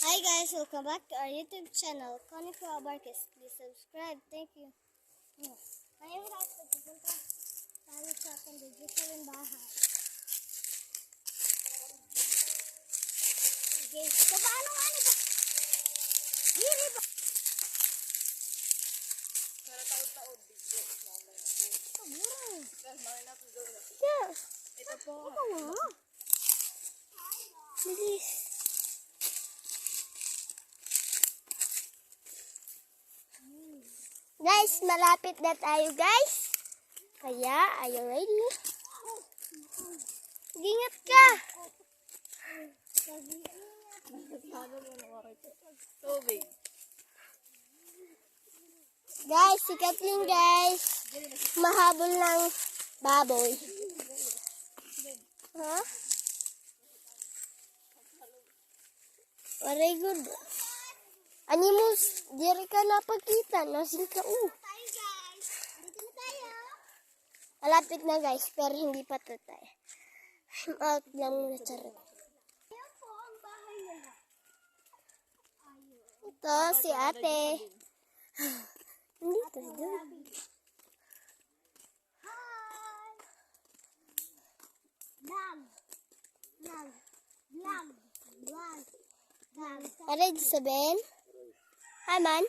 Hi guys, welcome back to our YouTube channel, Conico Abarques. Please subscribe. Thank you. Ngayon guys, pagpupunta tayo sa ating digital bahay. Okay, so paano ba? Diri ba? Para taod-taod dito. Siguro. Guys, mali na ito doon. Yeah. Ito po. Ito nga. Bilis. Guys, malapit na tayo guys. Kaya, are you ready? Ingat ka. Paano mo naman ito? Tubig. Guys, si Kathleen guys. Mahabol ng baboy. Ha? Very good. Animus, diri ka napagkita. Nasin ka, Malapit na guys, pero hindi pa to tayo. Out lang muna charot. Ito, si ate. Nandito doon. Ready sabihin? Hi man.